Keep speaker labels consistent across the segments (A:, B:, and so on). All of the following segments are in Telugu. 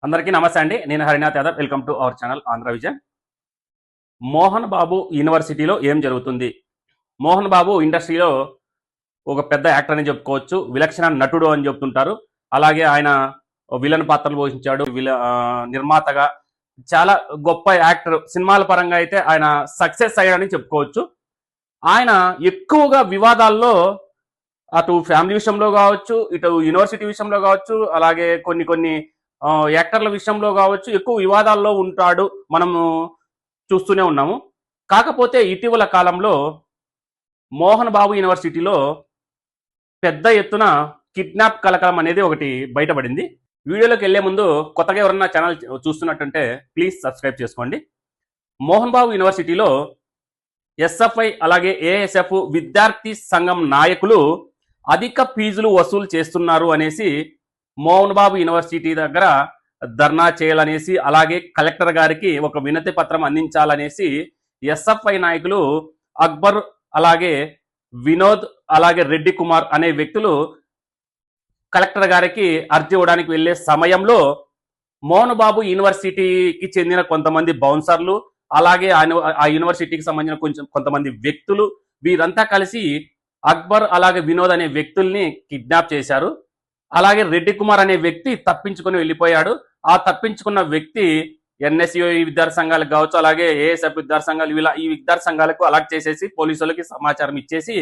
A: అందరికీ నమస్తే అండి. నేను Harinath Yadav. Welcome to our channel Andhra vision. Mohan Babu యూనివర్సిటీలో ఏం జరుగుతుంది? మోహన్ బాబు ఇండస్ట్రీలో ఒక పెద్ద యాక్టర్ అని చెప్పుకోవచ్చు. విలక్షణ నటుడు అని చెప్తుంటారు. అలాగే ఆయన విలన్ పాత్రలు పోషించాడు. నిర్మాతగా చాలా గొప్ప యాక్టర్. సినిమాల పరంగా అయితే ఆయన సక్సెస్ అయ్యాడని చెప్పుకోవచ్చు. ఆయన ఎక్కువగా వివాదాల్లో అటు ఫ్యామిలీ విషయంలో కావచ్చు, ఇటు యూనివర్సిటీ విషయంలో కావచ్చు, అలాగే కొన్ని యాక్టర్ల విషయంలో కావచ్చు ఎక్కువ వివాదాల్లో ఉంటాడు. మనము చూస్తూనే ఉన్నాము. కాకపోతే ఇటీవల కాలంలో మోహన్ బాబు యూనివర్సిటీలో పెద్ద ఎత్తున కిడ్నాప్ కలకలం అనేది ఒకటి బయటపడింది. వీడియోలోకి వెళ్లే ముందు కొత్తగా ఎవరన్నా ఛానల్ చూస్తున్నట్టుంటే ప్లీజ్ సబ్స్క్రైబ్ చేసుకోండి. మోహన్ బాబు యూనివర్సిటీలో ఎస్ఎఫ్ఐ అలాగే ఏఎస్ఎఫ్ విద్యార్థి సంఘం నాయకులు అధిక ఫీజులు వసూలు చేస్తున్నారు అనేసి మోహన్ బాబు యూనివర్సిటీ దగ్గర ధర్నా చేయాలనేసి, అలాగే కలెక్టర్ గారికి ఒక వినతి పత్రం అందించాలనేసి ఎస్ఎఫ్ఐ నాయకులు అక్బర్, అలాగే వినోద్, అలాగే రెడ్డి కుమార్ అనే వ్యక్తులు కలెక్టర్ గారికి అర్జీ ఇవ్వడానికి వెళ్లే సమయంలో మోహన్ బాబు యూనివర్సిటీకి చెందిన కొంతమంది బౌన్సర్లు, అలాగే ఆ యూనివర్సిటీకి సంబంధించిన కొంతమంది వ్యక్తులు, వీరంతా కలిసి అక్బర్ అలాగే వినోద్ అనే వ్యక్తుల్ని కిడ్నాప్ చేశారు. అలాగే రెడ్డి కుమార్ అనే వ్యక్తి తప్పించుకొని వెళ్ళిపోయాడు. ఆ తప్పించుకున్న వ్యక్తి ఎన్ఎస్యుఐ విద్యార్థి సంఘాలకు కావచ్చు, అలాగే ఏఎస్ఎఫ్ విద్యార్థి సంఘాలు, ఈ విద్యార్థి సంఘాలకు అలర్ట్ చేసేసి పోలీసులకి సమాచారం ఇచ్చేసి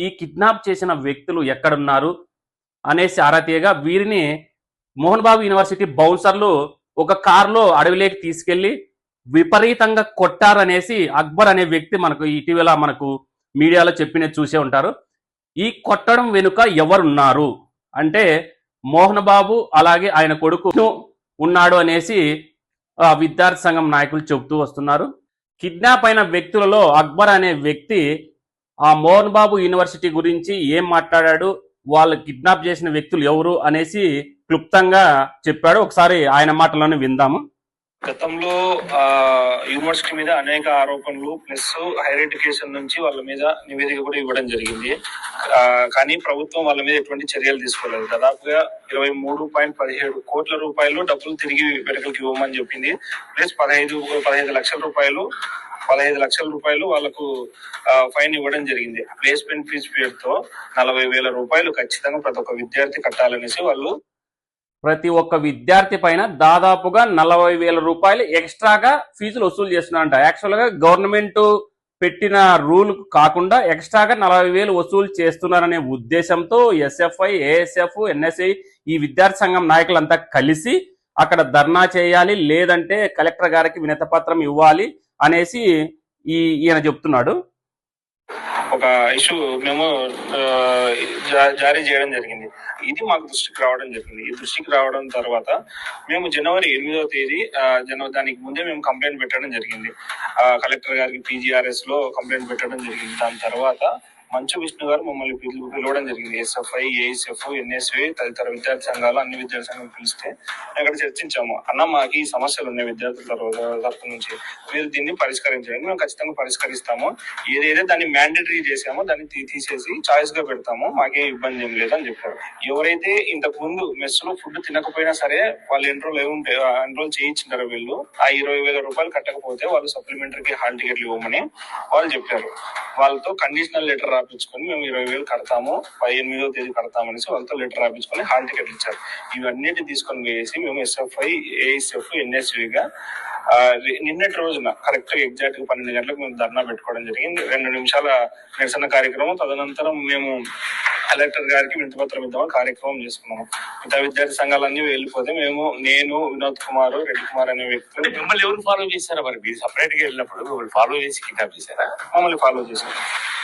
A: ఈ కిడ్నాప్ చేసిన వ్యక్తులు ఎక్కడున్నారు అనేసి ఆరా తీయగా వీరిని మోహన్ బాబు యూనివర్సిటీ బౌన్సర్లు ఒక కారులో అడవిలోకి తీసుకెళ్లి విపరీతంగా కొట్టారనేసి అక్బర్ అనే వ్యక్తి మనకు ఇటీవల మీడియాలో చెప్పినది చూసే ఉంటారు. ఈ కొట్టడం వెనుక ఎవరున్నారు అంటే మోహన్ బాబు అలాగే ఆయన కొడుకు ఉన్నాడు అనేసి విద్యార్థి సంఘం నాయకులు చెబుతూ వస్తున్నారు. కిడ్నాప్ అయిన వ్యక్తులలో అక్బర్ అనే వ్యక్తి ఆ మోహన్ బాబు యూనివర్సిటీ గురించి ఏం మాట్లాడాడు, వాళ్ళు కిడ్నాప్ చేసిన వ్యక్తులు ఎవరు అనేసి క్లుప్తంగా చెప్పాడు. ఒకసారి ఆయన మాటలోనే విందాము.
B: గతంలో యూనివర్సిటీ మీద అనేక ఆరోపణలు ప్లస్ హైయర్ ఎడ్యుకేషన్ నుంచి వాళ్ళ మీద నివేదిక కూడా ఇవ్వడం జరిగింది. కానీ ప్రభుత్వం వాళ్ళ మీద ఎటువంటి చర్యలు తీసుకోలేదు. దాదాపుగా 23.17 కోట్ల రూపాయలు డబ్బులు తిరిగి వెనుకలకు ఇవ్వమని చెప్పింది. ప్లస్ 15 లక్షల రూపాయలు వాళ్ళకు ఫైన్ ఇవ్వడం జరిగింది. ప్లేస్మెంట్ ఫీజు పేరుతో 40,000 రూపాయలు ఖచ్చితంగా ప్రతి ఒక్క విద్యార్థి కట్టాలనేసి వాళ్ళు
A: ప్రతి ఒక్క విద్యార్థి పైన దాదాపుగా 40,000 రూపాయలు ఎక్స్ట్రాగా ఫీజులు వసూలు చేస్తున్నారంట. యాక్చువల్గా గవర్నమెంట్ పెట్టిన రూల్ కాకుండా ఎక్స్ట్రాగా 40,000 వసూలు చేస్తున్నారనే ఉద్దేశంతో ఎస్ఎఫ్ఐ, ఏఎస్ఎఫ్, ఎన్ఎస్ఐ ఈ విద్యార్థి సంఘం నాయకులంతా కలిసి అక్కడ ధర్నా చేయాలి, లేదంటే కలెక్టర్ గారికి వినతిపత్రం ఇవ్వాలి అనేసి ఈయన చెప్తున్నాడు.
B: ఒక ఇష్యూ మేము జారీ చేయడం జరిగింది. ఇది మాకు దృష్టికి రావడం జరిగింది. ఈ దృష్టికి రావడం తర్వాత మేము జనవరి 8వ తేదీ దానికి ముందే మేము కంప్లైంట్ పెట్టడం జరిగింది. కలెక్టర్ గారికి PGRS లో కంప్లైంట్ పెట్టడం జరిగింది. దాని తర్వాత మంచు విష్ణు గారు మమ్మల్ని పిలవడం జరిగింది. ఎస్ఎఫ్ఐ, ఏఎస్ఎఫ్, ఎన్ఎస్ఏ తదితర విద్యార్థి సంఘాలు, అన్ని విద్యార్థి సంఘాలు పిలిస్తే అక్కడ చర్చించాము. అన్న, మాకు ఈ సమస్యలు ఉన్నాయి విద్యార్థుల తరఫు నుంచి, మీరు దీన్ని పరిష్కరించండి. మేము ఖచ్చితంగా పరిష్కరిస్తాము. ఏదైతే దాన్ని మ్యాండేటరీ చేసామో దాన్ని తీసేసి చాయిస్ గా పెడతాము, మాకేం ఇబ్బంది ఏం లేదని చెప్పారు. ఎవరైతే ఇంతకు ముందు మెస్ లో ఫుడ్ తినకపోయినా సరే వాళ్ళు ఎన్రోల్ చేయించారు, వీళ్ళు ఆ 20,000 రూపాయలు కట్టకపోతే వాళ్ళు సప్లిమెంటరీకి హాల్ టికెట్లు ఇవ్వమని వాళ్ళు చెప్పారు. వాళ్ళతో కండిషనల్ లెటర్ రాపించుకొని మేము 20,000 కడతాము, 18వ తేదీ కడతామనేసి వాళ్ళతో లెటర్ రాపించుకొని హాల్ టికెట్లు ఇచ్చారు. ఇవన్నిటి తీసుకొని వేసి మేము ఎస్ఎఫ్ఐ, ఏఎస్ఎఫ్, ఎన్ఎస్యుగా నిన్నటి రోజున కరెక్ట్ గా ఎగ్జాక్ట్ గా 12 గంటలకు మేము ధర్నా పెట్టుకోవడం జరిగింది. 2 నిమిషాల నిరసన కార్యక్రమం. తదనంతరం మేము కలెక్టర్ గారికి వినతిపత్రం ఇద్దామని కార్యక్రమం చేసుకున్నాము. మిగతా విద్యార్థి సంఘాలన్నీ వెళ్ళిపోతే నేను, వినోద్ కుమార్, రెడ్డి కుమార్ అనే వ్యక్తులు
C: మిమ్మల్ని ఎవరు ఫాలో చేశారా? మరి మీరు సపరేట్ గా వెళ్ళినప్పుడు మిమ్మల్ని ఫాలో చేసి కిడ్నాప్ చేశారా?
B: మమ్మల్ని ఫాలో చేశారు.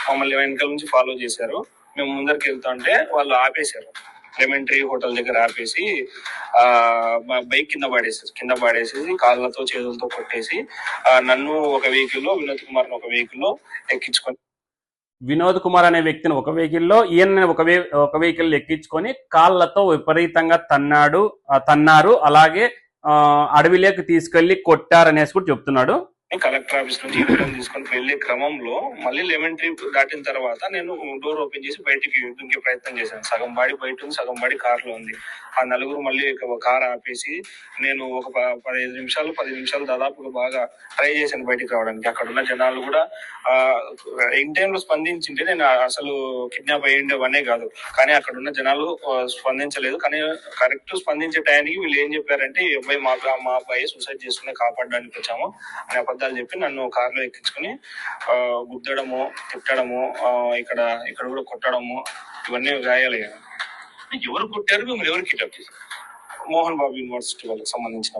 B: మమ్మల్ని వెనకాల నుంచి ఫాలో చేశారు. మేము ముందరికి వెళ్తా ఉంటే వాళ్ళు ఆపేశారు. ఎలిమెంటరీ హోటల్ దగ్గర ఆపేసి బైక్ కింద పడేసేసి కాళ్ళతో చేతులతో కొట్టేసి నన్ను ఒక వెహికల్లో, వినోద్ కుమార్ ఒక వెహికల్లో ఎక్కించుకొని,
A: వినోద్ కుమార్ అనే వ్యక్తిని ఒక వెహికల్లో, ఈయన ఒక వెహికల్ ఎక్కించుకొని కాళ్ళతో విపరీతంగా తన్నారు. అలాగే అడవిలోకి తీసుకెళ్లి కొట్టారనేసి కూడా చెప్తున్నాడు.
B: కలెక్టర్ ఆఫీస్ నుంచి యూటర్న్ తీసుకొని వెళ్లే క్రమంలో మళ్ళీ లెమన్ ట్రీ దాటిన తర్వాత నేను డోర్ ఓపెన్ చేసి బయటికి దుంకే ప్రయత్నం చేశాను. సగం బాడీ బయట ఉంది, సగం బాడీ కార్ లో ఉంది. ఆ నలుగురు మళ్ళీ కార్ ఆపేసి నేను ఒక 10 నిమిషాలు దాదాపుగా బాగా ట్రై చేశాను బయటికి రావడానికి. అక్కడ ఉన్న జనాలు కూడా ఇన్ టైమ్ లో స్పందించింటే నేను అసలు కిడ్నాప్ అయ్యిండేవనే కాదు. కానీ అక్కడ ఉన్న జనాలు స్పందించలేదు. కానీ కరెక్ట్ స్పందించే టైంకి వీళ్ళు ఏం చెప్పారంటే, ఈ అబ్బాయి మా అబ్బాయి సూసైడ్ చేసుకుని కాపాడడానికి వచ్చాము అని అబద్ధాలు చెప్పి నన్ను కారులో ఎక్కించుకుని గుద్దడము, తిట్టడము, ఇక్కడ కూడా కొట్టడము, ఇవన్నీ గాయాలయ్యాను.
C: ఎవరు కొట్టారు, మిమ్మల్ని ఎవరు కిడ్నాప్ చేశారు?
B: మోహన్ బాబు యూనివర్సిటీ వాళ్ళకి సంబంధించిన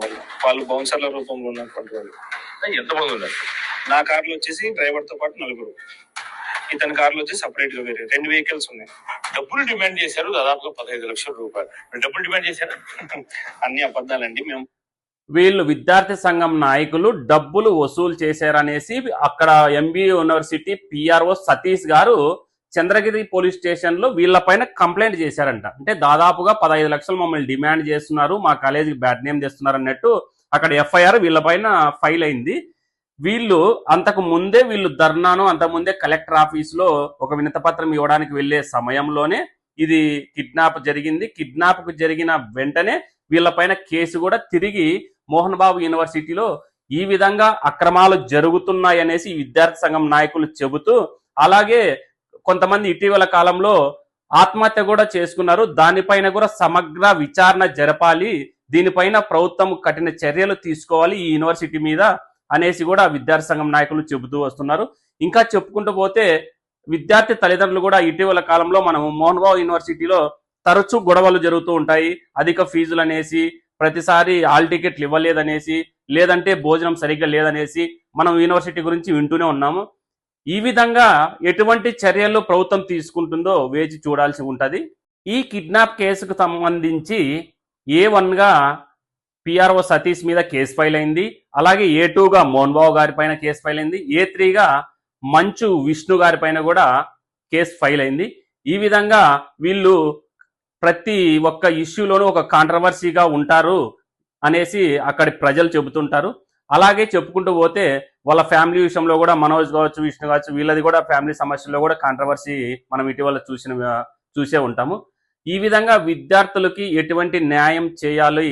B: వాళ్ళు బౌన్సర్ల రూపంలో ఉన్నటువంటి వాళ్ళు.
C: ఎంతమంది ఉన్నారు?
B: నా కార్లో వచ్చేసి డ్రైవర్ తో పాటు 4, ఇతని కార్లో వచ్చి సపరేట్ గా వేరే 2 వెహికల్స్ ఉన్నాయి.
C: డబ్బులు డిమాండ్ చేశారు, దాదాపుగా 15 లక్షల రూపాయలు. మీరు డబ్బులు డిమాండ్ చేశారు?
B: అన్ని అబద్ధాలండి. మేము
A: వీళ్ళు విద్యార్థి సంఘం నాయకులు డబ్బులు వసూలు చేశారనేసి అక్కడ ఎంబీ యూనివర్సిటీ పిఆర్ఓ సతీష్ గారు చంద్రగిరి పోలీస్ స్టేషన్ లో వీళ్ళపైన కంప్లైంట్ చేశారంట. అంటే దాదాపుగా 15 లక్షలు మమ్మల్ని డిమాండ్ చేస్తున్నారు, మా కాలేజీకి బ్యాడ్ నేమ్ తెస్తున్నారు అన్నట్టు అక్కడ ఎఫ్ఐఆర్ వీళ్ళపైన ఫైల్ అయింది. వీళ్ళు అంతకు ముందే ధర్నాను అంతకుముందే కలెక్టర్ ఆఫీస్ లో ఒక వినతపత్రం ఇవ్వడానికి వెళ్లే సమయంలోనే ఇది కిడ్నాప్ జరిగింది. కిడ్నాప్ కు జరిగిన వెంటనే వీళ్ళపైన కేసు కూడా తిరిగి మోహన్ బాబు యూనివర్సిటీలో ఈ విధంగా అక్రమాలు జరుగుతున్నాయనేసి విద్యార్థి సంఘం నాయకులు చెబుతూ, అలాగే కొంతమంది ఇటీవల కాలంలో ఆత్మహత్య కూడా చేసుకున్నారు. దానిపైన కూడా సమగ్ర విచారణ జరపాలి, దీనిపైన ప్రభుత్వం కఠిన చర్యలు తీసుకోవాలి ఈ యూనివర్సిటీ మీద అనేసి కూడా విద్యార్థి సంఘం నాయకులు చెబుతూ వస్తున్నారు. ఇంకా చెప్పుకుంటూ పోతే విద్యార్థి తల్లిదండ్రులు కూడా ఇటీవల కాలంలో మనం మోహన్ బాబు యూనివర్సిటీలో తరచూ గొడవలు జరుగుతూ ఉంటాయి. అధిక ఫీజులు అనేసి, ప్రతిసారి హాల్ టికెట్లు ఇవ్వలేదనేసి, లేదంటే భోజనం సరిగ్గా లేదనేసి మనం యూనివర్సిటీ గురించి వింటూనే ఉన్నాము. ఈ విధంగా ఎటువంటి చర్యలు ప్రభుత్వం తీసుకుంటుందో వేచి చూడాల్సి ఉంటుంది. ఈ కిడ్నాప్ కేసుకు సంబంధించి A1గా పిఆర్ఓ సతీష్ మీద కేసు ఫైల్ అయింది. అలాగే A2గా మోహన్ బాబు గారి పైన కేసు ఫైల్ అయింది. A3గా మంచు విష్ణు గారి పైన కూడా కేసు ఫైల్ అయింది. ఈ విధంగా వీళ్ళు ప్రతి ఒక్క ఇష్యూలోనూ ఒక కాంట్రవర్సీగా ఉంటారు అనేసి అక్కడి ప్రజలు చెబుతుంటారు. అలాగే చెప్పుకుంటూ పోతే వాళ్ళ ఫ్యామిలీ విషయంలో కూడా మనోజ్ కావచ్చు, విష్ణు కావచ్చు, వీళ్ళది కూడా ఫ్యామిలీ సమస్యల్లో కూడా కాంట్రవర్సీ మనం ఇటీవల చూసే ఉంటాము. ఈ విధంగా విద్యార్థులకి ఎటువంటి న్యాయం చేయాలి,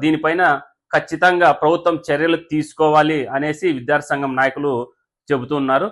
A: దీనిపైన ఖచ్చితంగా ప్రభుత్వం చర్యలు తీసుకోవాలి అనేసి విద్యార్థి సంఘం నాయకులు చెబుతున్నారు.